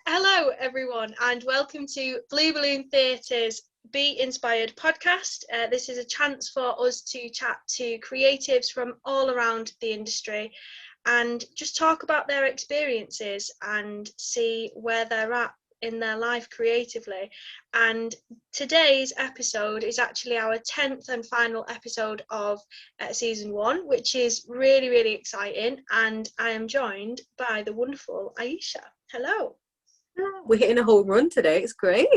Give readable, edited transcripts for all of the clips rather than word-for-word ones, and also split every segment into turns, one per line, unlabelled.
Hello, everyone, and welcome to Blue Balloon Theatre's Be Inspired podcast. This is a chance for us to chat to creatives from all around the industry and just talk about their experiences and see where they're at in their life creatively. And today's episode is actually our 10th and final episode of season 1, which is really, really exciting. And I am joined by the wonderful Ayisha. Hello.
We're hitting a home run today. It's great.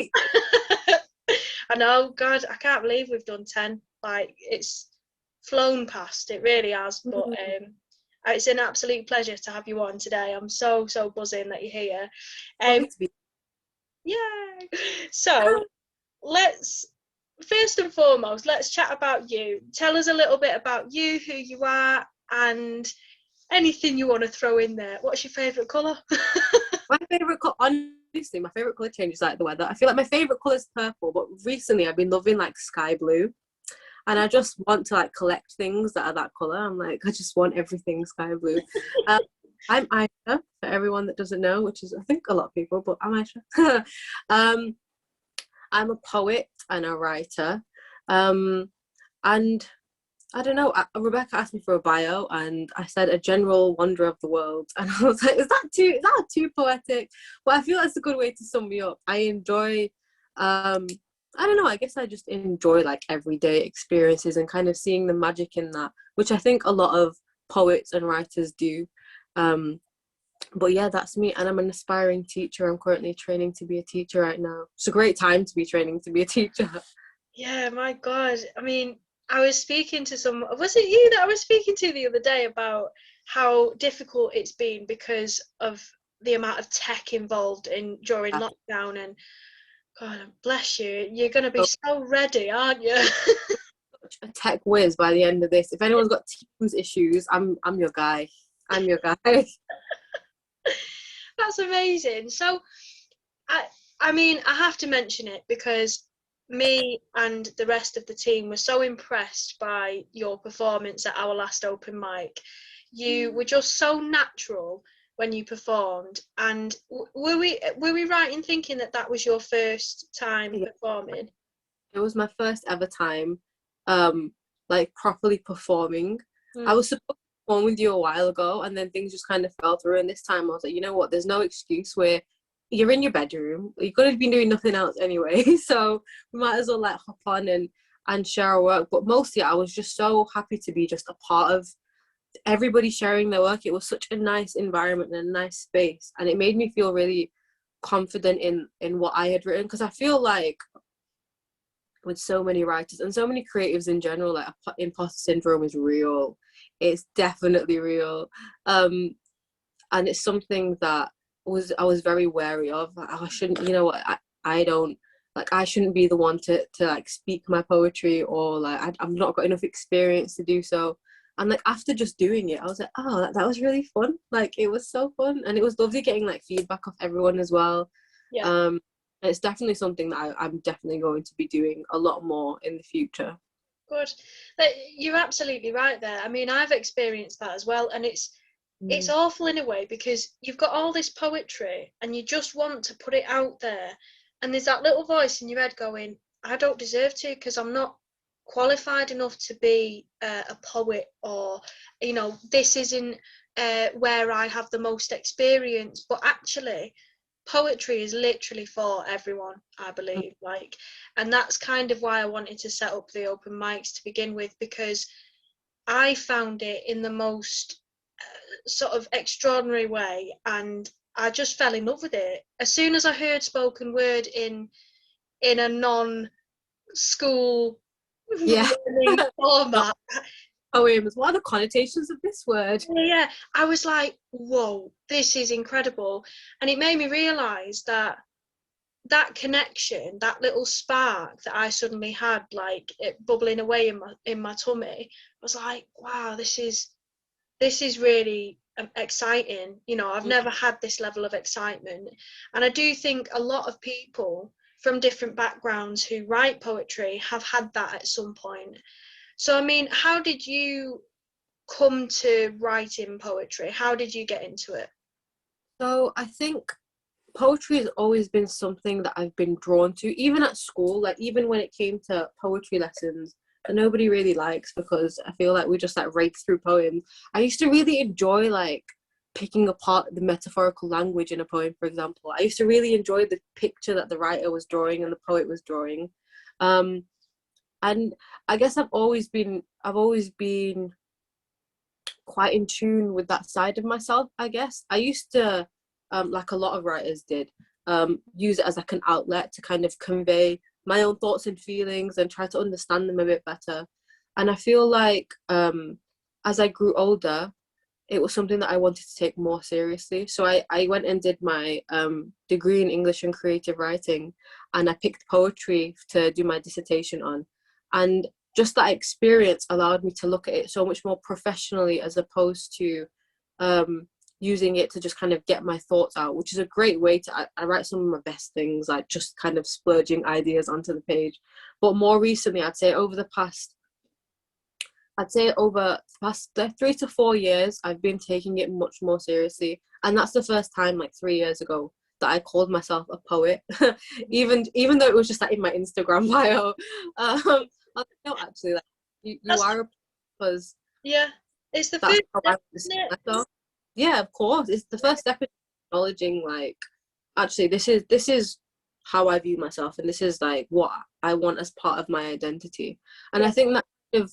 I know, God, I can't believe we've done 10. Like, it's flown past, it really has. But it's an absolute pleasure to have you on today. I'm so buzzing that you're here. Yeah. So first and foremost, let's chat about you. Tell us a little bit about you, who you are, and anything you want to throw in there. What's your favourite colour?
My favourite colour, honestly, my favourite colour changes like the weather. I feel like my favourite colour is purple, but recently I've been loving like sky blue. And I just want to like collect things that are that colour. I'm like, I just want everything sky blue. I'm Ayisha, for everyone that doesn't know, which is I think a lot of people, but I'm Ayisha. I'm a poet and a writer. And I don't know, Rebecca asked me for a bio and I said a general wonder of the world. And I was like, is that too poetic? But I feel that's a good way to sum me up. I enjoy, I don't know, I guess I just enjoy like everyday experiences and kind of seeing the magic in that, which I think a lot of poets and writers do. But yeah, that's me. And I'm an aspiring teacher. I'm currently training to be a teacher right now. It's a great time to be training to be a teacher.
Yeah, my God. I mean, I was speaking to was it you that I was speaking to the other day about how difficult it's been because of the amount of tech involved during lockdown, and God bless you, you're going to be so ready, aren't you?
A tech whiz by the end of this. If anyone's got Teams issues, I'm your guy. I'm your guy.
That's amazing. So I mean, I have to mention it because me and the rest of the team were so impressed by your performance at our last open mic. You were just so natural when you performed, and were we right in thinking that was your first time performing?
It was my first ever time like properly performing. I was supposed to perform with you a while ago and then things just kind of fell through, and this time I was like, you know what, there's no excuse. Where you're in your bedroom, you're going to be doing nothing else anyway, so we might as well like hop on and share our work. But mostly I was just so happy to be just a part of everybody sharing their work. It was such a nice environment and a nice space, and it made me feel really confident in what I had written, because I feel like with so many writers and so many creatives in general, like imposter syndrome is real. It's definitely real, and it's something that I was very wary of. I shouldn't, you know what, I don't like, I shouldn't be the one to like speak my poetry, or like I've not got enough experience to do so. And like after just doing it, I was like, oh, that was really fun. Like it was so fun, and it was lovely getting like feedback off everyone as well. And it's definitely something that I'm definitely going to be doing a lot more in the future.
Good. You're absolutely right there. I mean, I've experienced that as well, and it's awful in a way, because you've got all this poetry and you just want to put it out there, and there's that little voice in your head going, I don't deserve to, because I'm not qualified enough to be a poet, or you know, this isn't where I have the most experience. But actually poetry is literally for everyone, I believe. Like, and that's kind of why I wanted to set up the open mics to begin with, because I found it in the most sort of extraordinary way, and I just fell in love with it as soon as I heard spoken word in a non-school format.
Poems, what are the connotations of this word?
Yeah, I was like, whoa, this is incredible. And it made me realise that connection, that little spark that I suddenly had, like it bubbling away in my tummy, was like, wow, this is really exciting. You know, I've never had this level of excitement. And I do think a lot of people from different backgrounds who write poetry have had that at some point. So I mean, how did you come to writing poetry? How did you get into it?
So I think poetry has always been something that I've been drawn to, even at school. Like, even when it came to poetry lessons that nobody really likes, because I feel like we just like rake through poems. I used to really enjoy like picking apart the metaphorical language in a poem, for example. I used to really enjoy the picture that the writer was drawing and the poet was drawing. And I guess I've always been quite in tune with that side of myself. I guess I used to, like a lot of writers did, use it as like an outlet to kind of convey my own thoughts and feelings and try to understand them a bit better. And I feel like as I grew older, it was something that I wanted to take more seriously. So I went and did my degree in English and creative writing, and I picked poetry to do my dissertation on. And just that experience allowed me to look at it so much more professionally, as opposed to using it to just kind of get my thoughts out, which is a great way to, I write some of my best things, like just kind of splurging ideas onto the page. But more recently, I'd say over the past 3 to 4 years, I've been taking it much more seriously. And that's the first time, like 3 years ago, that I called myself a poet, even though it was just like in my Instagram bio. I know, actually, like you are a poet, because
yeah, it's the
that's
first
how I
step,
want to see
isn't it?
myself. Yeah, of course, it's the first step in acknowledging, like, actually, this is how I view myself, and this is like what I want as part of my identity. And
Yeah.
I think that kind of,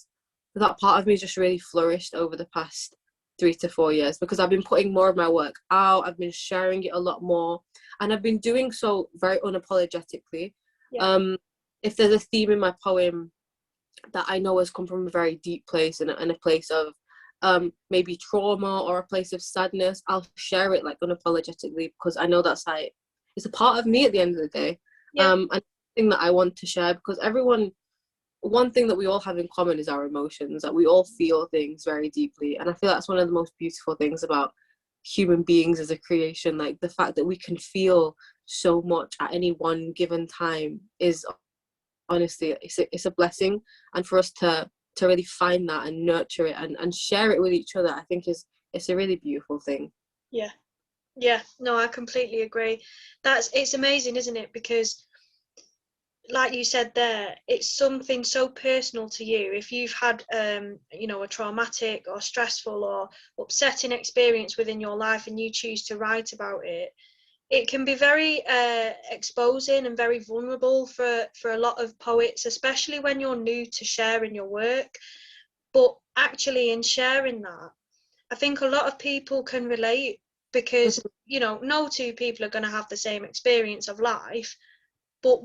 that part of me just really flourished over the past 3 to 4 years, because I've been putting more of my work out, I've been sharing it a lot more, and I've been doing so very unapologetically.
Yeah.
If there's a theme in my poem that I know has come from a very deep place, and a place of maybe trauma or a place of sadness, I'll share it like unapologetically, because I know that's like, it's a part of me at the end of the day.
Yeah.
And thing that I want to share, because one thing that we all have in common is our emotions, that we all feel things very deeply. And I feel that's one of the most beautiful things about human beings as a creation. Like, the fact that we can feel so much at any one given time is, honestly, it's a blessing. And for us to really find that and nurture it and share it with each other, I think it's a really beautiful thing.
Yeah. Yeah. No, I completely agree. It's amazing, isn't it? Because like you said there, it's something so personal to you. If you've had a traumatic or stressful or upsetting experience within your life, and you choose to write about it, it can be very exposing and very vulnerable for a lot of poets, especially when you're new to sharing your work. But actually, in sharing that, I think a lot of people can relate, because no two people are going to have the same experience of life. But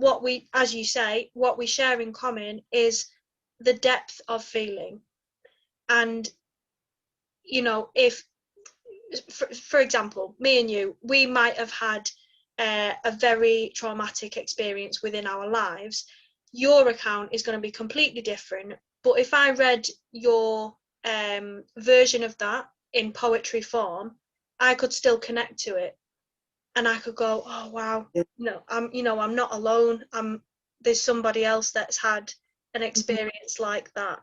as you say, what we share in common is the depth of feeling. And if for example, me and you, we might have had a very traumatic experience within our lives. Your account is going to be completely different, but if I read your version of that in poetry form, I could still connect to it, and I could go, oh wow,
Yeah.
I'm not alone. There's somebody else that's had an experience like that,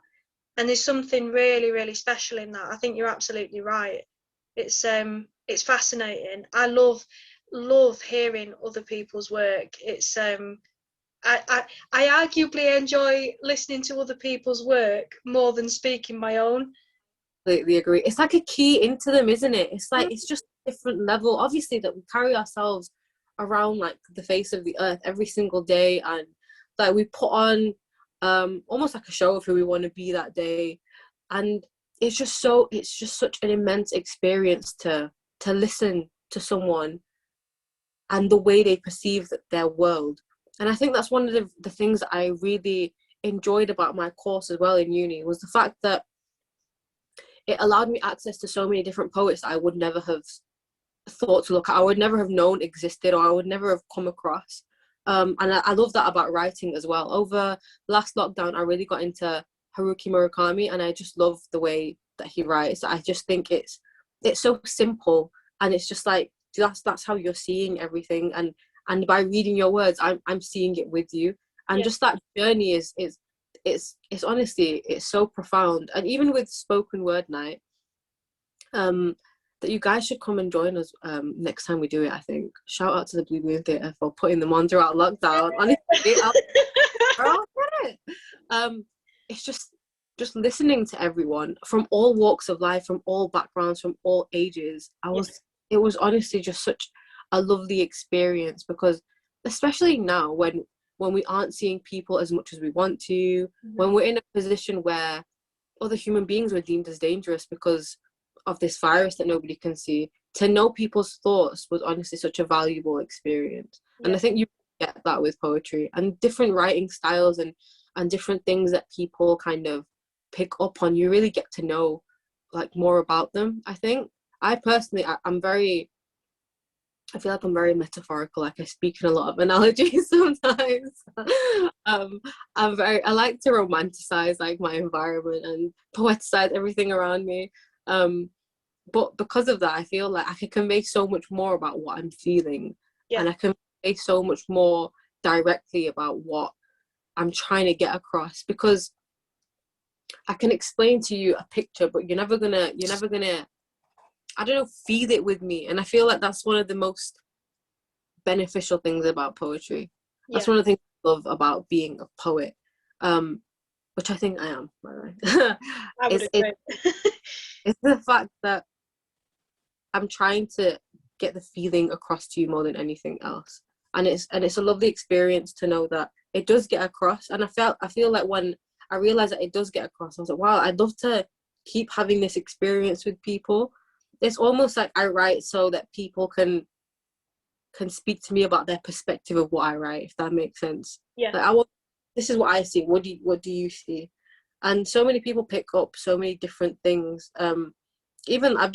and there's something really, really special in that. I think you're absolutely right. It's fascinating. I love hearing other people's work. I arguably enjoy listening to other people's work more than speaking my own.
Completely agree. It's like a key into them, isn't it? It's like, it's just a different level, obviously, that we carry ourselves around like the face of the earth every single day, and like we put on almost like a show of who we want to be that day. And it's just such an immense experience to listen to someone and the way they perceive their world. And I think that's one of the things that I really enjoyed about my course as well in uni, was the fact that it allowed me access to so many different poets that I would never have thought to look at, I would never have known existed, or I would never have come across. And I love that about writing as well. Over last lockdown, I really got into Haruki Murakami, and I just love the way that he writes. I just think it's so simple, and it's just like, that's how you're seeing everything, and by reading your words, I'm seeing it with you. And
Yeah.
just that journey is it's honestly, it's so profound. And even with spoken word night, that you guys should come and join us next time we do it. I think shout out to the Blue Moon Theatre for putting them on throughout lockdown. Honestly, it's just listening to everyone from all walks of life, from all backgrounds, from all ages. It was honestly just such a lovely experience, because especially now when we aren't seeing people as much as we want to, when we're in a position where other human beings were deemed as dangerous because of this virus that nobody can see, to know people's thoughts was honestly such a valuable experience. And I think you get that with poetry and different writing styles and different things that people kind of pick up on. You really get to know like more about them. I think I personally I feel like I'm very metaphorical, like I speak in a lot of analogies sometimes. I like to romanticize like my environment and poeticize everything around me. But because of that, I feel like I can convey so much more about what I'm feeling, and I can convey so much more directly about what I'm trying to get across, because I can explain to you a picture, but you're never gonna I don't know, feel it with me. And I feel like that's one of the most beneficial things about poetry. That's one of the things I love about being a poet, which I think I am, by the way.
I would agree.
It's the fact that I'm trying to get the feeling across to you more than anything else. And it's a lovely experience to know that it does get across. And I feel like when I realized that it does get across, I was like, wow, I'd love to keep having this experience with people. It's almost like I write so that people can speak to me about their perspective of what I write, if that makes sense. Like this is what I see. What do you see? And so many people pick up so many different things. Even I've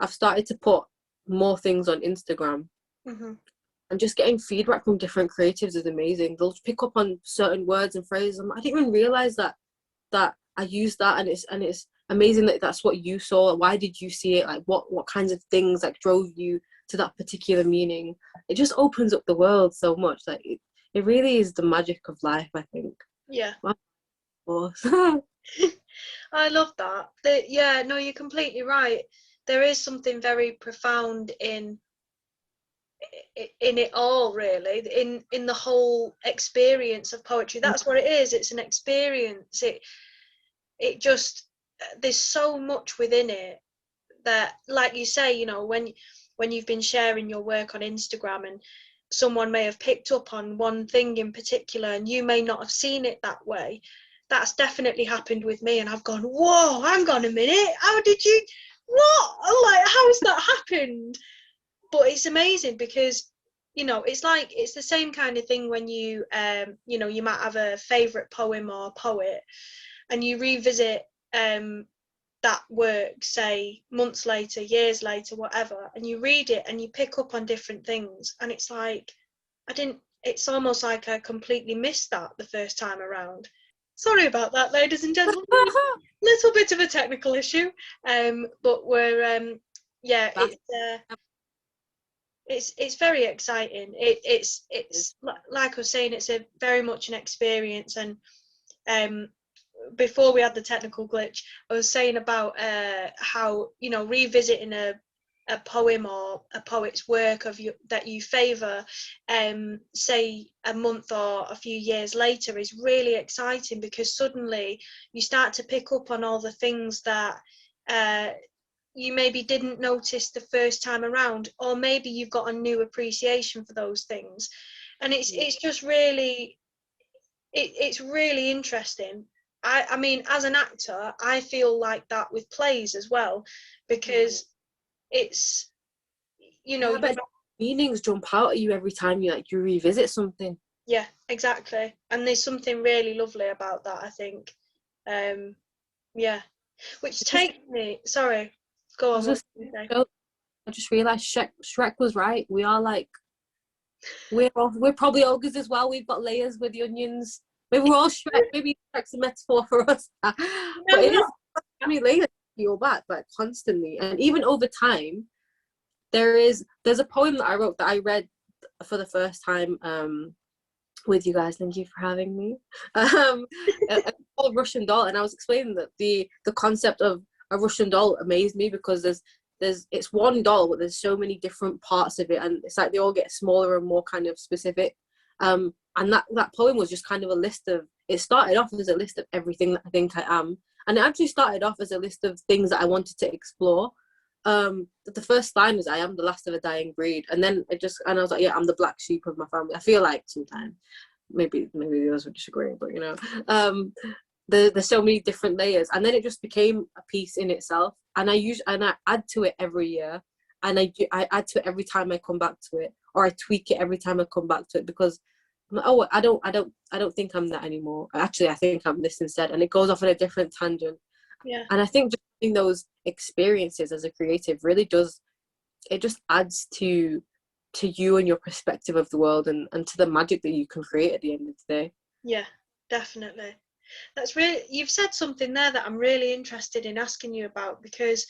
started to put more things on Instagram, and just getting feedback from different creatives is amazing. They'll pick up on certain words and phrases. I didn't even realize that I used that, and it's amazing that that's what you saw. Why did you see it? Like what kinds of things like drove you to that particular meaning? It just opens up the world so much. Like it really is the magic of life, I think.
I love that. No, you're completely right. There is something very profound in it all, really, in the whole experience of poetry. That's what it is. It's an experience. It just, there's so much within it that, like you say, you know, when you've been sharing your work on Instagram and someone may have picked up on one thing in particular and you may not have seen it that way. That's definitely happened with me, and I've gone, whoa, hang on a minute, how did you, what, like, how has that happened? But it's amazing because, you know, it's like, it's the same kind of thing when you you know, you might have a favorite poem or poet and you revisit that work, say months later, years later, whatever, and you read it and you pick up on different things, and it's like, it's almost like I completely missed that the first time around. Sorry about that, ladies and gentlemen. Little bit of a technical issue, but we're it's very exciting. It's like I was saying, it's a very much an experience. And before we had the technical glitch, I was saying about how, you know, revisiting a poem or a poet's work that you favour, say a month or a few years later, is really exciting, because suddenly you start to pick up on all the things that you maybe didn't notice the first time around, or maybe you've got a new appreciation for those things, and it's just really, it's really interesting. I mean, as an actor, I feel like that with plays as well, because it's, you know,
but meanings jump out at you every time you revisit something.
Yeah, exactly. And there's something really lovely about that, I think. Which takes me, sorry, go on.
I just realised Shrek was right. We are like, we're probably ogres as well. We've got layers with the onions. Maybe we're all Shrek. Maybe Shrek's a metaphor for us. But it is many layers to peel back, like, constantly. And even over time, there's a poem that I wrote that I read for the first time with you guys. Thank you for having me. It's called Russian Doll, and I was explaining that the concept of a Russian doll amazed me, because it's one doll, but there's so many different parts of it, and it's like they all get smaller and more kind of specific. And that poem was just kind of a list of, it started off as a list of everything that I think I am, and it actually started off as a list of things that I wanted to explore. The first line was, I am the last of a dying breed, and then I was like, yeah, I'm the black sheep of my family. I feel like sometimes maybe the others would disagree, but you know, there's so many different layers, and then it just became a piece in itself, and I add to it every year, and I add to it every time I come back to it, or I tweak it every time I come back to it, because I'm like, oh, I don't think I'm that anymore. Actually, I think I'm this instead, and it goes off on a different tangent.
Yeah.
And I think just having those experiences as a creative really does, it just adds to you and your perspective of the world, and to the magic that you can create at the end of the day.
Yeah, definitely. That's really, you've said something there that I'm really interested in asking you about, because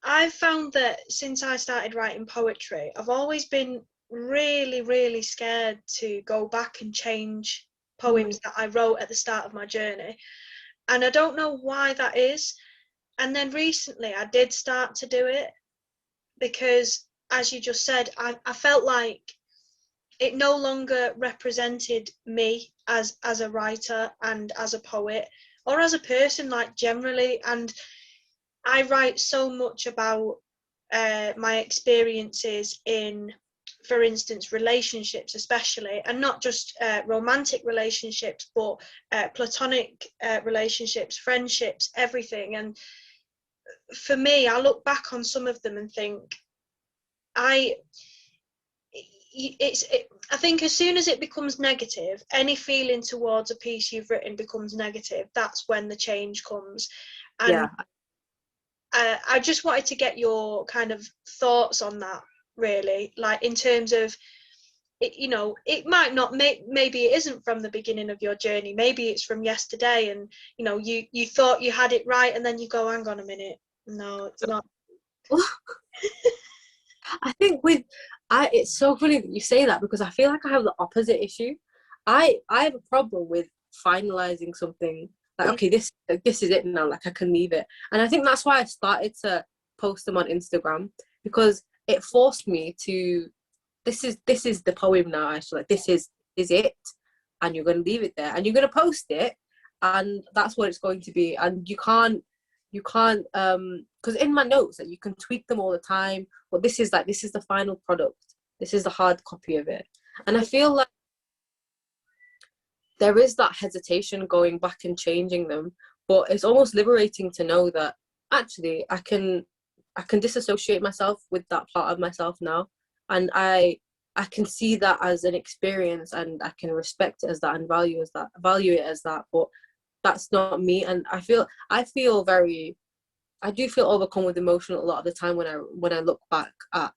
I've found that since I started writing poetry, I've always been really, really scared to go back and change poems that I wrote at the start of my journey. And I don't know why that is. And then recently I did start to do it, because, as you just said, I felt like it no longer represented me as a writer and as a poet, or as a person, like generally. And I write so much about my experiences in, for instance, relationships, especially, and not just romantic relationships, but platonic relationships, friendships, everything. And for me, I look back on some of them and think, I think as soon as it becomes negative, any feeling towards a piece you've written becomes negative. That's when the change comes. And
Yeah.
I just wanted to get your kind of thoughts on that, really, like in terms of it, you know, it might not maybe it isn't from the beginning of your journey, maybe it's from yesterday, and you know, you thought you had it right, and then you go, hang on a minute, no, it's not.
I think it's so funny that you say that, because I feel like I have the opposite issue. I have a problem with finalizing something, like, okay, this is it now, like I can leave it. And I think that's why I started to post them on Instagram, because it forced me to, this is the poem now, actually, like, this is it, and you're going to leave it there, and you're going to post it, and that's what it's going to be. And you can't because in my notes, that you can tweak them all the time, but this is the final product, this is the hard copy of it. And I feel like there is that hesitation going back and changing them, but it's almost liberating to know that actually I can disassociate myself with that part of myself now, and I can see that as an experience, and I can respect it as that, and value it as that, but that's not me. And I do feel overcome with emotion a lot of the time when I look back at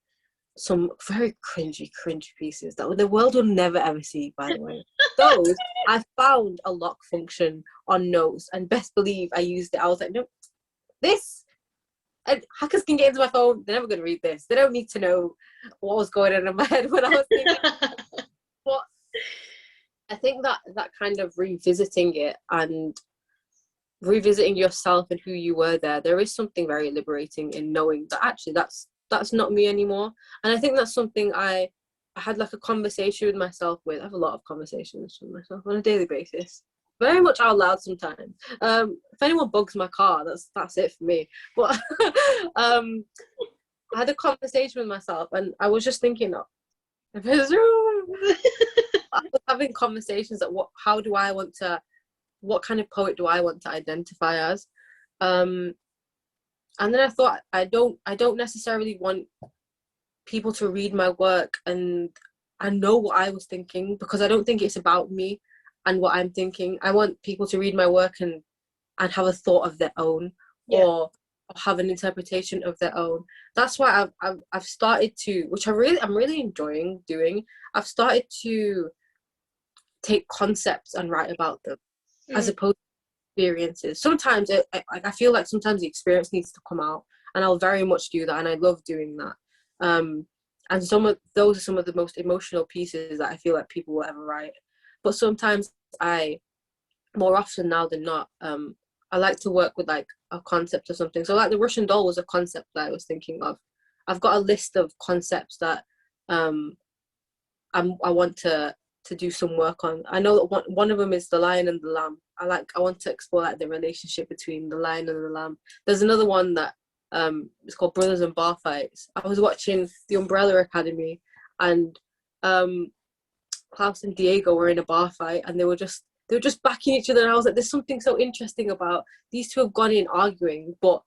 some very cringy pieces that the world will never ever see, by the way. Those, I found a lock function on notes, and best believe I used it. I was like, no, this, and hackers can get into my phone, they're never going to read this, they don't need to know what was going on in my head when I was thinking. But I think that kind of revisiting it, and revisiting yourself and who you were there is something very liberating in knowing that actually that's not me anymore. And I think that's something I had, like, a conversation with myself with. I have a lot of conversations with myself on a daily basis, very much out loud sometimes. If anyone bugs my car, that's it for me. But I had a conversation with myself, and I was just thinking, I was having conversations that what kind of poet do I want to identify as? And then I thought, I don't necessarily want people to read my work and know what I was thinking, because I don't think it's about me and what I'm thinking. I want people to read my work and have a thought of their own, or have an interpretation of their own. That's why I've started to, which I'm really enjoying doing. I've started to take concepts and write about them, as opposed to experiences. Sometimes I feel like sometimes the experience needs to come out, and I'll very much do that, and I love doing that. And those are some of the most emotional pieces that I feel like people will ever write. But sometimes more often now than not, I like to work with like a concept or something. So like the Russian doll was a concept that I was thinking of. I've got a list of concepts that I want to do some work on. I know that one of them is the lion and the lamb. I want to explore like the relationship between the lion and the lamb. There's another one that it's called Brothers and Bar Fights. I was watching The Umbrella Academy, and Klaus and Diego were in a bar fight, and they were just backing each other, and I was like, there's something so interesting about these two have gone in arguing, but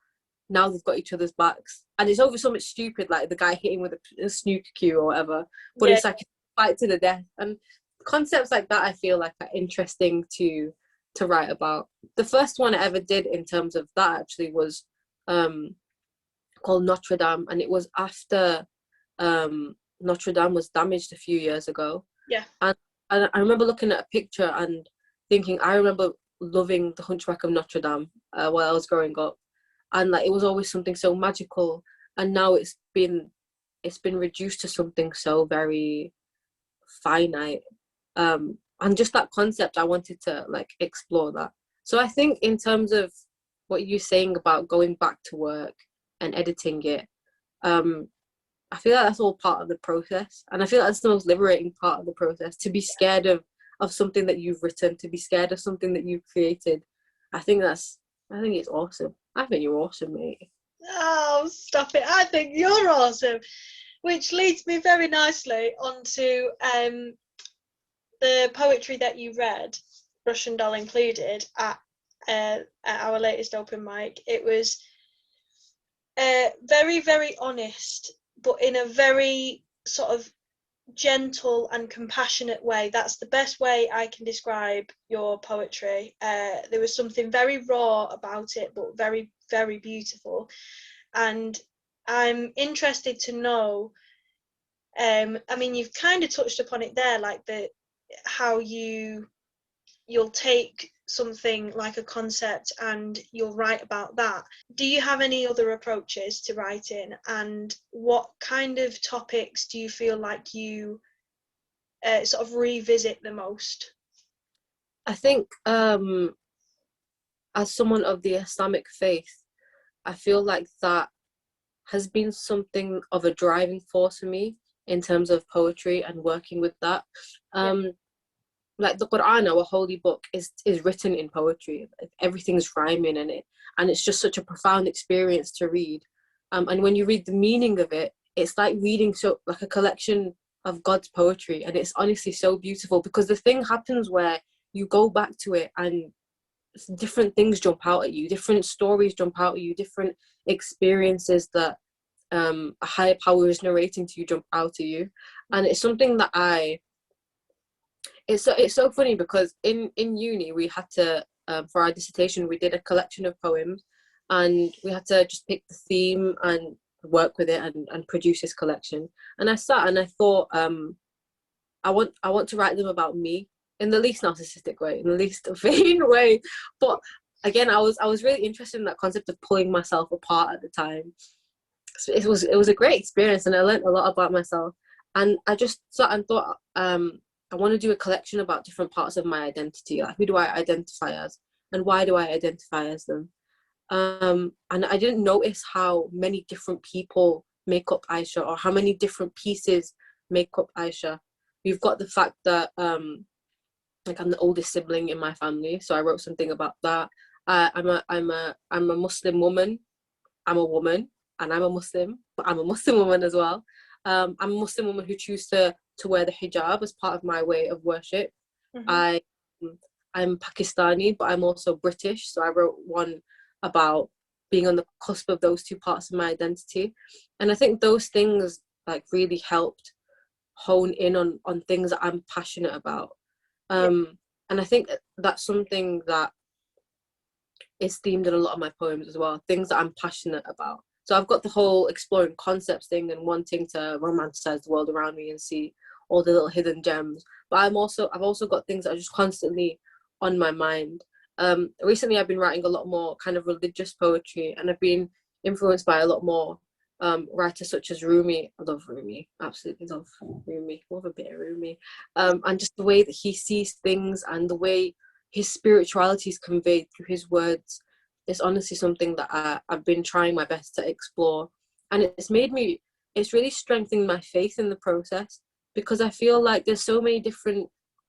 now they've got each other's backs, and it's over something stupid like the guy hitting with a snooker cue or whatever, but it's like a fight to the death. And concepts like that I feel like are interesting to write about. The first one I ever did in terms of that actually was called Notre Dame, and it was after Notre Dame was damaged a few years ago. And I remember looking at a picture and thinking, I remember loving The Hunchback of Notre Dame while I was growing up, and like it was always something so magical, and now it's been reduced to something so very finite, and just that concept, I wanted to like explore that. So I think in terms of what you're saying about going back to work and editing it, I feel like that's all part of the process, and I feel like that's the most liberating part of the process, to be scared of something that you've written, to be scared of something that you've created. I think it's awesome. I think you're awesome, mate.
Oh, stop it. I think you're awesome. Which leads me very nicely onto the poetry that you read, Russian Doll included, at our latest open mic. It was very, very honest, but in a very sort of gentle and compassionate way. That's the best way I can describe your poetry. There was something very raw about it, but very, very beautiful. And I'm interested to know, I mean, you've kind of touched upon it there, like how you'll take something like a concept and you'll write about that. Do you have any other approaches to writing, and what kind of topics do you feel like you sort of revisit the most?
I think as someone of the Islamic faith, I feel like that has been something of a driving force for me in terms of poetry and working with that. Like the Quran, our holy book, is written in poetry. Everything's rhyming in it, and it's just such a profound experience to read. And when you read the meaning of it, it's like reading like a collection of God's poetry, and it's honestly so beautiful, because the thing happens where you go back to it and different things jump out at you, different stories jump out at you, different experiences that a higher power is narrating to you jump out at you. And it's something that it's so funny, because in uni we had to for our dissertation we did a collection of poems, and we had to just pick the theme and work with it and produce this collection. And I sat and I thought, I want to write them about me, in the least narcissistic way, in the least vain way. But again, I was really interested in that concept of pulling myself apart at the time. So it was a great experience, and I learned a lot about myself. And I just sat and thought, I want to do a collection about different parts of my identity. Like, who do I identify as, and why do I identify as them? And I didn't notice how many different people make up Ayisha, or how many different pieces make up Ayisha. You've got the fact that like I'm the oldest sibling in my family, so I wrote something about that. I'm a Muslim woman. I'm a woman, and I'm a Muslim, but I'm a Muslim woman as well. I'm a Muslim woman who chooses to wear the hijab as part of my way of worship. Mm-hmm. I'm Pakistani, but I'm also British, so I wrote one about being on the cusp of those two parts of my identity. And I think those things like really helped hone in on things that I'm passionate about. And I think that's something that is themed in a lot of my poems as well, things that I'm passionate about. So I've got the whole exploring concepts thing and wanting to romanticize the world around me and see all the little hidden gems. But I've also got things that are just constantly on my mind. Recently I've been writing a lot more kind of religious poetry, and I've been influenced by a lot more writers such as Rumi. I love Rumi, absolutely love Rumi, love a bit of Rumi. And just the way that he sees things, and the way his spirituality is conveyed through his words, it's honestly something that I've been trying my best to explore, and it's really strengthened my faith in the process, because I feel like there's so many different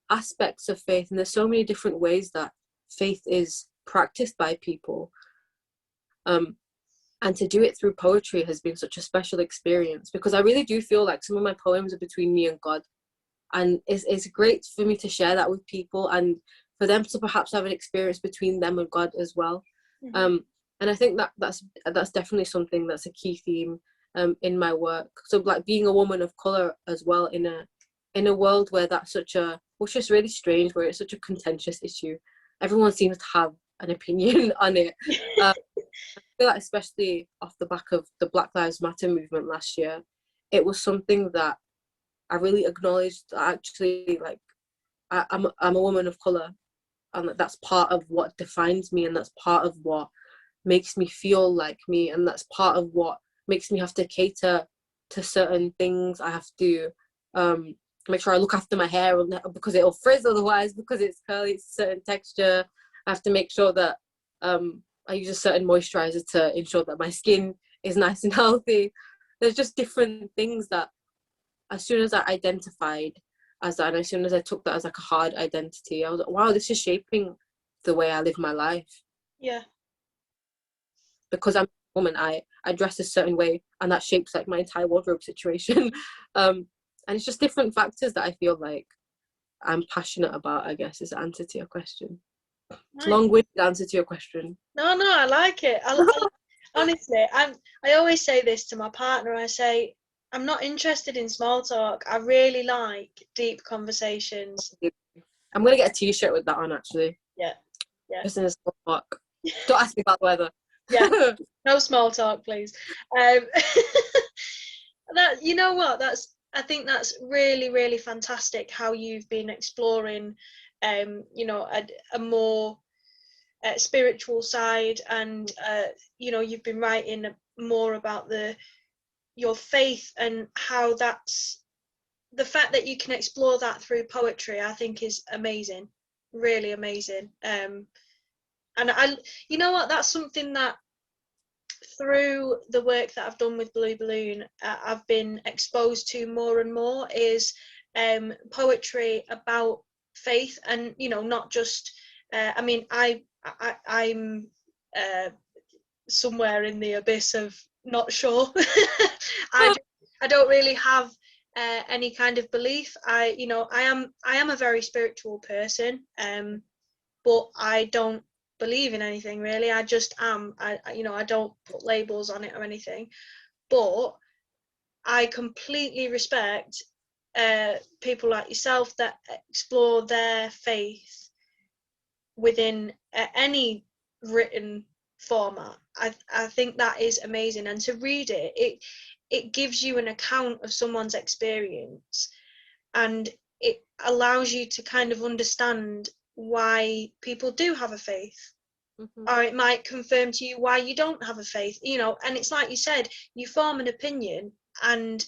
aspects of faith, and there's so many different ways that faith is practiced by people. And to do it through poetry has been such a special experience, because I really do feel like some of my poems are between me and God. And it's great for me to share that with people, and for them to perhaps have an experience between them and God as well.
Mm-hmm.
And I think that's definitely something that's a key theme in my work. So like being a woman of color as well in a world where that's which is really strange, where it's such a contentious issue. Everyone seems to have an opinion on it. I feel like, especially off the back of the Black Lives Matter movement last year, it was something that I really acknowledged that actually, like, I'm a woman of color, and that's part of what defines me, and that's part of what makes me feel like me, and that's part of what makes me have to cater to certain things. I have to make sure I look after my hair because it'll frizz otherwise, because it's curly, it's a certain texture. I have to make sure that I use a certain moisturizer to ensure that my skin is nice and healthy. There's just different things that, as soon as I identified as that, and as soon as I took that as like a hard identity, I was like, wow, this is shaping the way I live my life.
Yeah.
Because I'm a woman, I dress a certain way, and that shapes like my entire wardrobe situation. And it's just different factors that I feel like I'm passionate about, I guess, is the answer to your question. It's a long-winded answer to your question.
No, I like it. Honestly, I always say this to my partner. I say, I'm not interested in small talk. I really like deep conversations.
I'm gonna get a t-shirt with that on, actually.
Yeah.
Just in a small talk. Don't ask me about the weather.
Yeah. No small talk, please. That, you know what? I think that's really, really fantastic how you've been exploring, a more spiritual side, and you've been writing more about your faith, and how that's the fact that you can explore that through poetry. I think is amazing, really amazing. And you know what, that's something that through the work that I've done with Blue Balloon, I've been exposed to more and more, is poetry about faith, and not just I'm somewhere in the abyss of not sure. I don't really have any kind of belief. I am a very spiritual person, but I don't believe in anything really. I just am. I don't put labels on it or anything, but I completely respect people like yourself that explore their faith within any written format. I think that is amazing, and to read it gives you an account of someone's experience, and it allows you to kind of understand why people do have a faith. Mm-hmm. Or it might confirm to you why you don't have a faith, and it's like you said, you form an opinion, and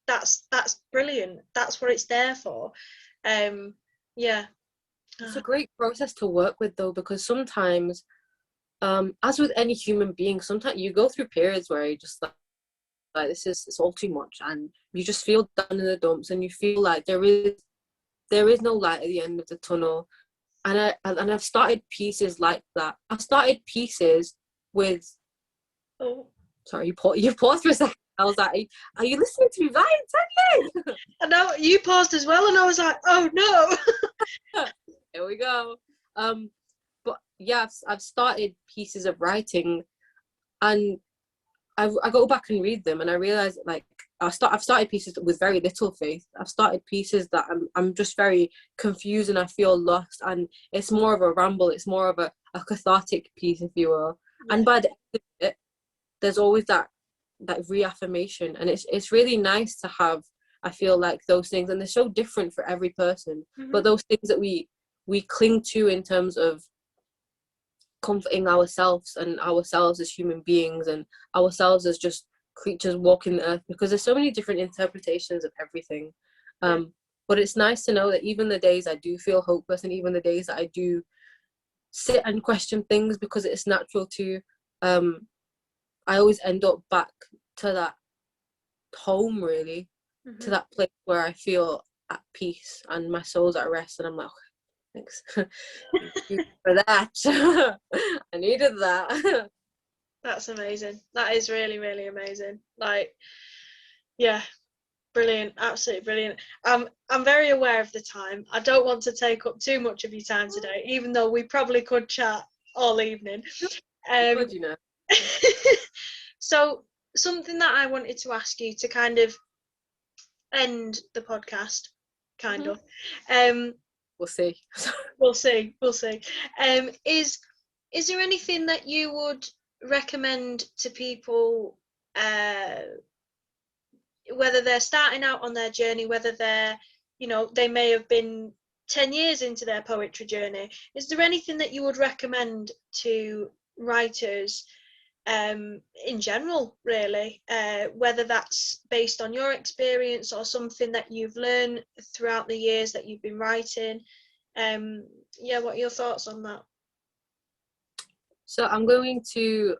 that's brilliant. That's what it's there for. Yeah.
It's a great process to work with, though, because sometimes, as with any human being, sometimes you go through periods where you just like it's all too much, and you just feel down in the dumps, and you feel like there is no light at the end of the tunnel. And I've started pieces like that. I've started pieces with.
Oh,
sorry, you paused for a second. I was like, "Are you listening to me right exactly?"
I know you paused as well, and I was like, "Oh no!"
Here we go. But yeah, I've started pieces of writing, and I go back and read them, and I realize, like, I've started pieces with very little faith. I've started pieces that I'm just very confused, and I feel lost, and it's more of a ramble. It's more of a cathartic piece, if you will. Yeah. And by the end of it, there's always that reaffirmation, and it's really nice to have, I feel like, those things, and they're so different for every person. Mm-hmm. But those things that we cling to in terms of comforting ourselves, and ourselves as human beings, and ourselves as just creatures walking the earth, because there's so many different interpretations of everything. But it's nice to know that even the days I do feel hopeless, and even the days that I do sit and question things, because it's natural to, I always end up back to that home, really, to that place where I feel at peace and my soul's at rest, and I'm like, thanks. Thank you for that. I needed that.
That's amazing. That is really, really amazing. Like, yeah, brilliant, absolutely brilliant. I'm very aware of the time. I don't want to take up too much of your time today, even though we probably could chat all evening.
Good, you know.
So something that I wanted to ask you to kind of end the podcast, kind of.
We'll see.
We'll see. Is there anything that you would recommend to people, whether they're starting out on their journey, whether they're, they may have been 10 years into their poetry journey? Is there anything that you would recommend to writers in general, really, whether that's based on your experience or something that you've learned throughout the years that you've been writing? What are your thoughts on that?
So I'm going to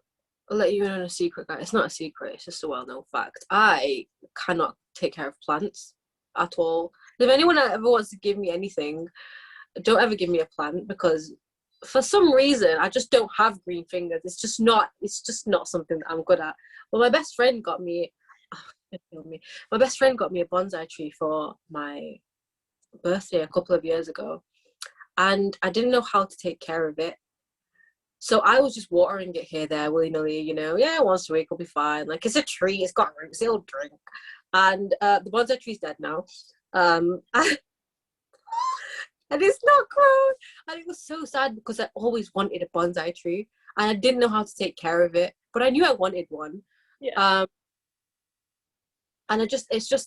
let you in on a secret, guys. It's not a secret, it's just a well-known fact. I cannot take care of plants at all. If anyone ever wants to give me anything, don't ever give me a plant, because for some reason I just don't have green fingers. It's just not something that I'm good at. Well, my best friend got me a bonsai tree for my birthday a couple of years ago, and I didn't know how to take care of it. So I was just watering it here, there, willy-nilly, once a week will be fine. Like, it's a tree, it's got roots, it'll drink. And the bonsai tree's dead now. And it's not grown. And it was so sad, because I always wanted a bonsai tree, and I didn't know how to take care of it, but I knew I wanted one.
Yeah.
And it's just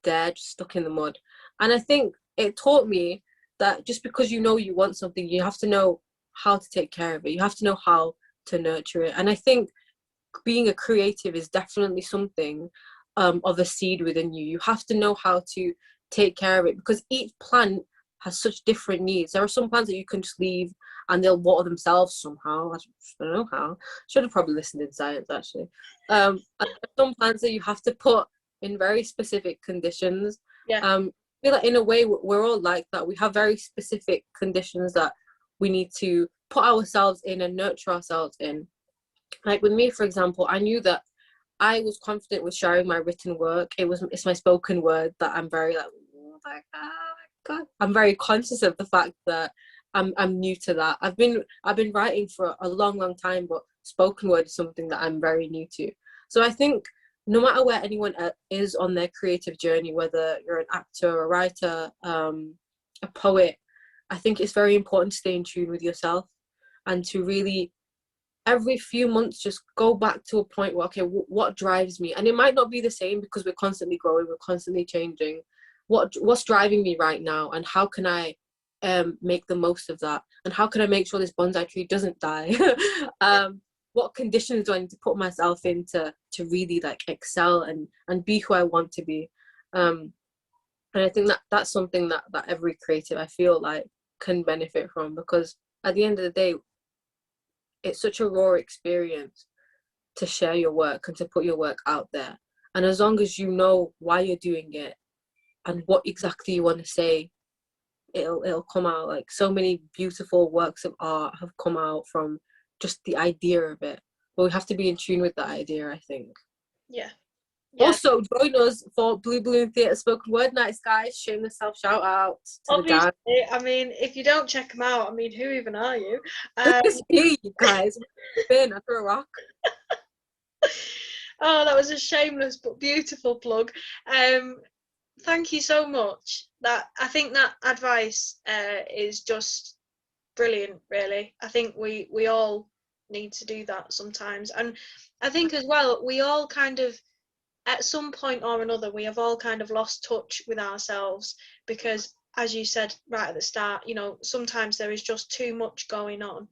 there, just stuck in the mud. And I think it taught me that just because you want something, you have to know how to take care of it. You have to know how to nurture it. And I think being a creative is definitely something of a seed within you. You have to know how to take care of it, because each plant has such different needs. There are some plants that you can just leave and they'll water themselves somehow. I don't know how. Should have probably listened in science, actually. And some plants that you have to put in very specific conditions.
Yeah.
I feel like in a way we're all like that. We have very specific conditions that we need to put ourselves in and nurture ourselves in. Like with me, for example, I knew that I was confident with sharing my written work. It's my spoken word that I'm very like, oh my God. I'm very conscious of the fact that I'm new to that. I've been writing for a long time, but spoken word is something that I'm very new to. So I think no matter where anyone is on their creative journey, whether you're an actor, a writer, a poet, I think it's very important to stay in tune with yourself, and to really every few months just go back to a point where, okay, what drives me? And it might not be the same, because we're constantly growing, we're constantly changing. What's driving me right now, and how can I make the most of that? And how can I make sure this bonsai tree doesn't die? What conditions do I need to put myself in to really like excel and be who I want to be? And I think that's something that every creative, I feel like, can benefit from, because at the end of the day, it's such a raw experience to share your work and to put your work out there. And as long as you know why you're doing it and what exactly you want to say, it'll come out. Like, so many beautiful works of art have come out from just the idea of it, but we have to be in tune with that idea, I think.
Yeah.
Also, join us for Blue Balloon Theatre Spoken Word Nights, guys. Shameless self shout out to
Obviously,
the gang.
I mean, if you don't check them out, I mean, who even are you?
You guys, been under a rock.
Oh, that was a shameless but beautiful plug. Thank you so much. I think that advice is just brilliant, really. I think we all need to do that sometimes. And I think as well, we all kind of, at some point or another, we have all kind of lost touch with ourselves, because, as you said right at the start, sometimes there is just too much going on.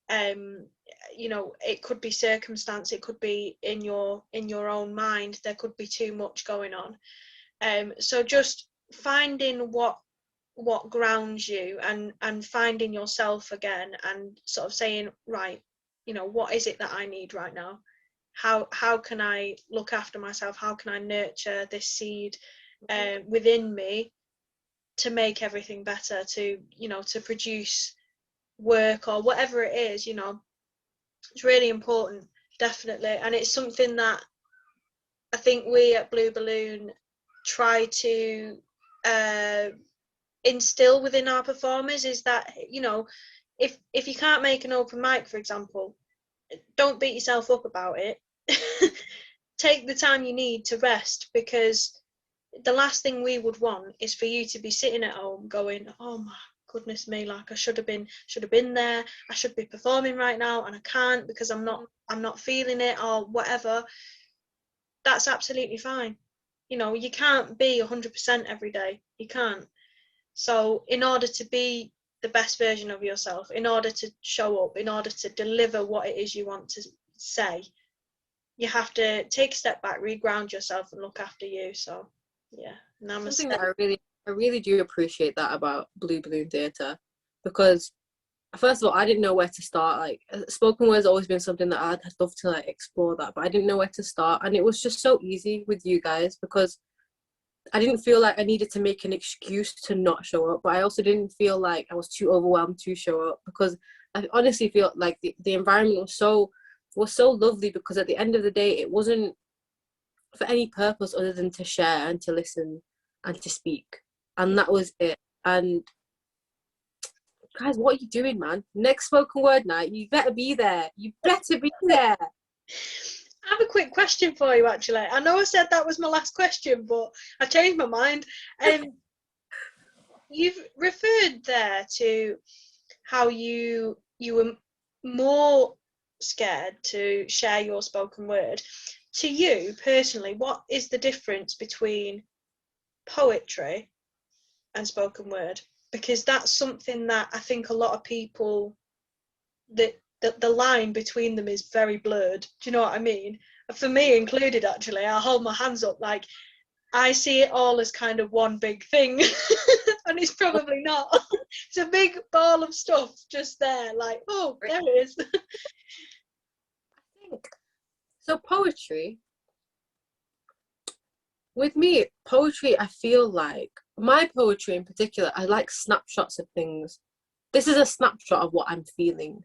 It could be circumstance, it could be in your own mind, there could be too much going on. So just finding what what grounds you, and finding yourself again, and sort of saying, right, you know, what is it that I need right now? How can I look after myself? How can I nurture this seed within me to make everything better, to, you know, to produce work or whatever it is, you know. It's really important, definitely. And it's something that I think we at Blue Balloon try to instill within our performers, is that, you know, if you can't make an open mic, for example, don't beat yourself up about it. Take the time you need to rest, because the last thing we would want is for you to be sitting at home going, oh my goodness me, like I should have been there, I should be performing right now, and I can't because I'm not feeling it or whatever. That's absolutely fine. You know, you can't be 100% every day. You can't. So in order to be the best version of yourself, in order to show up, in order to deliver what it is you want to say, you have to take a step back, reground yourself, and look after you. So yeah, namaste.
Something that I really do appreciate that about Blue Balloon Theatre, because first of all, I didn't know where to start. Like, spoken word has always been something that I'd love to like explore that, but I didn't know where to start. And it was just so easy with you guys, because I didn't feel like I needed to make an excuse to not show up, but I also didn't feel like I was too overwhelmed to show up, because I honestly feel like the environment was so lovely, because at the end of the day, it wasn't for any purpose other than to share and to listen and to speak, and that was it. And guys, what are you doing, man? Next spoken word night, you better be there. You better be there.
I have a quick question for you, actually. I know I said that was my last question, but I changed my mind. You've referred there to how you were more scared to share your spoken word. To you personally, what is the difference between poetry and spoken word? Because that's something that I think a lot of people, that the line between them is very blurred. Do you know what I mean? For me included, actually, I hold my hands up like I see it all as kind of one big thing. And it's probably not. It's a big ball of stuff just there, like, oh, there it is.
I think so. Poetry, with me, poetry, I feel like my poetry in particular, I like snapshots of things. This is a snapshot of what I'm feeling.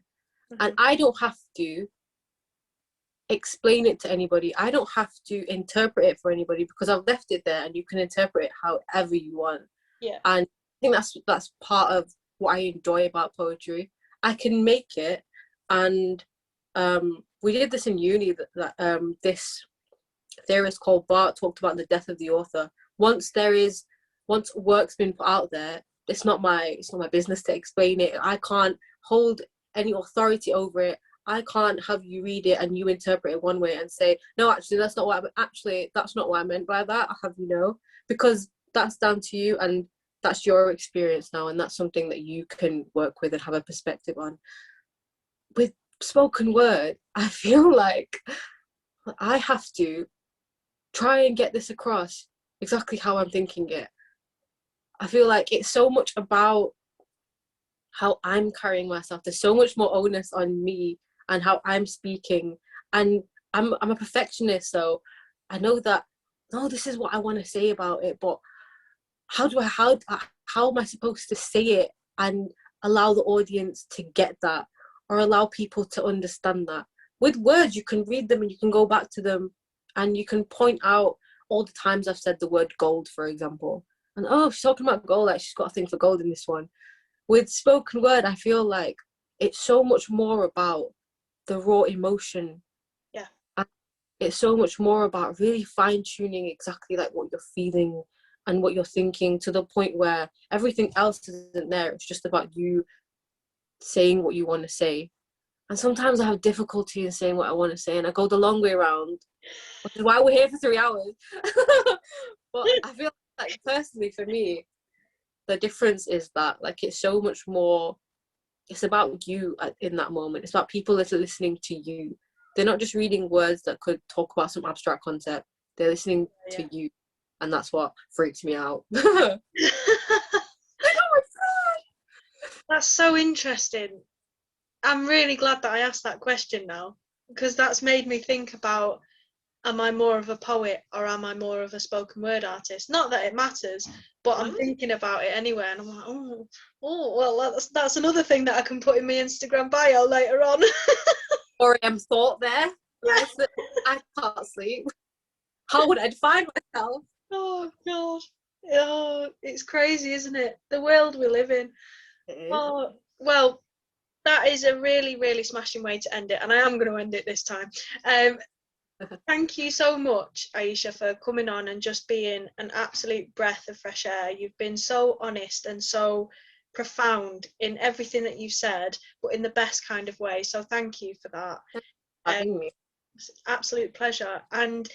And I don't have to explain it to anybody. I don't have to interpret it for anybody, because I've left it there and you can interpret it however you want.
Yeah.
And I think that's part of what I enjoy about poetry. I can make it, and we did this in uni, that this theorist called Bart talked about the death of the author. Once work's been put out there, it's not my business to explain it. I can't hold any authority over it. I can't have you read it and you interpret it one way and say, no, actually that's not what I meant by that. I have you know, because that's down to you, and that's your experience now, and that's something that you can work with and have a perspective on. With spoken word, I feel like I have to try and get this across exactly how I'm thinking it. I feel like it's so much about how I'm carrying myself. There's so much more onus on me and how I'm speaking. And I'm a perfectionist, so I know that, no, this is what I want to say about it, but how am I supposed to say it and allow the audience to get that, or allow people to understand that? With words, you can read them and you can go back to them, and you can point out all the times I've said the word gold, for example. And oh, she's talking about gold, like she's got a thing for gold in this one. With spoken word, I feel like it's so much more about the raw emotion.
Yeah.
And it's so much more about really fine-tuning exactly like what you're feeling and what you're thinking, to the point where everything else isn't there. It's just about you saying what you want to say. And sometimes I have difficulty in saying what I want to say, and I go the long way around, which is why we're here for 3 hours. But I feel like, personally, for me, the difference is that, like, it's so much more, it's about you in that moment. It's about people that are listening to you. They're not just reading words that could talk about some abstract concept. They're listening to you. And that's what freaks me out.
That's so interesting. I'm really glad that I asked that question now, because that's made me think about, am I more of a poet or am I more of a spoken word artist? Not that it matters, but I'm thinking about it anyway, and I'm like, well, that's another thing that I can put in my Instagram bio later on.
Or thought there. I can't sleep. How would I define myself?
Oh God. Oh, it's crazy, isn't it? The world we live in. Oh, well, that is a really, really smashing way to end it, and I am going to end it this time. Thank you so much, Ayisha, for coming on and just being an absolute breath of fresh air. You've been so honest and so profound in everything that you've said, but in the best kind of way. So thank you for that.
Having me.
It's an absolute pleasure. And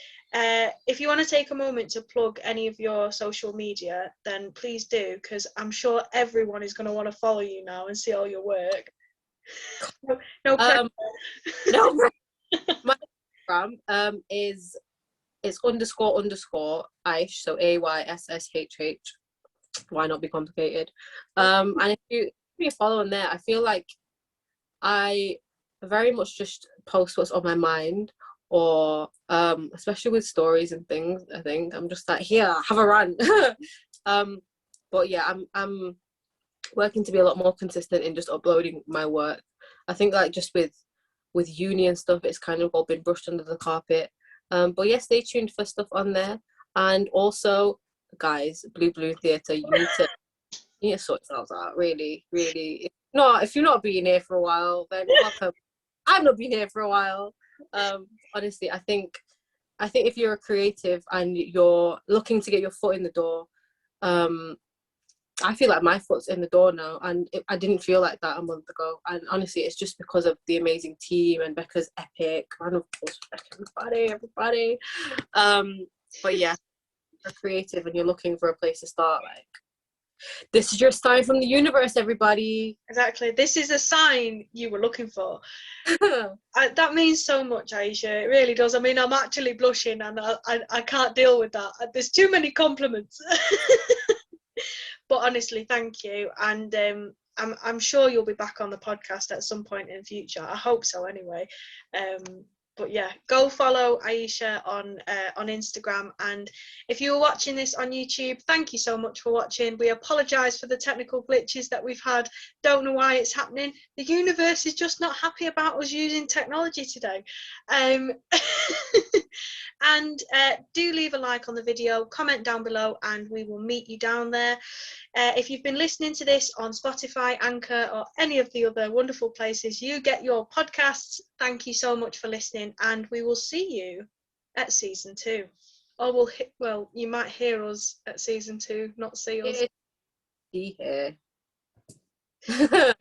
if you want to take a moment to plug any of your social media, then please do, because I'm sure everyone is going to want to follow you now and see all your work. No pressure.
No pressure. My Instagram is __ Aish, so AYSSHH. Why not be complicated? And if you give me a follow on there, I feel like I very much just post what's on my mind, or especially with stories and things. I think I'm just like, here, have a rant. But yeah, I'm working to be a lot more consistent in just uploading my work. I think like just with uni and stuff, it's kind of all been brushed under the carpet. But yeah, stay tuned for stuff on there. And also, guys, Blue Theatre, you need to sort yourselves out, really, really. If you're not being here for a while, then welcome. I've not been here for a while. Honestly, I think if you're a creative and you're looking to get your foot in the door, I feel like my foot's in the door now, and I didn't feel like that a month ago. And honestly, it's just because of the amazing team and Becca's epic, and of course, everybody. But yeah, if you're creative and you're looking for a place to start, like, this is your sign from the universe, everybody.
Exactly. This is a sign you were looking for. That means so much, Ayisha. It really does. I mean, I'm actually blushing, and I can't deal with that. There's too many compliments. But honestly, thank you. And I'm sure you'll be back on the podcast at some point in the future. I hope so anyway. But yeah, go follow Ayisha on Instagram. And if you were watching this on YouTube, thank you so much for watching. We apologise for the technical glitches that we've had. Don't know why it's happening. The universe is just not happy about us using technology today. And do leave a like on the video, comment down below, and we will meet you down there. If you've been listening to this on Spotify, Anchor, or any of the other wonderful places you get your podcasts, thank you so much for listening, and we will see you at season 2. Or you might hear us at season 2, not see us.
Be here.
Goodbye.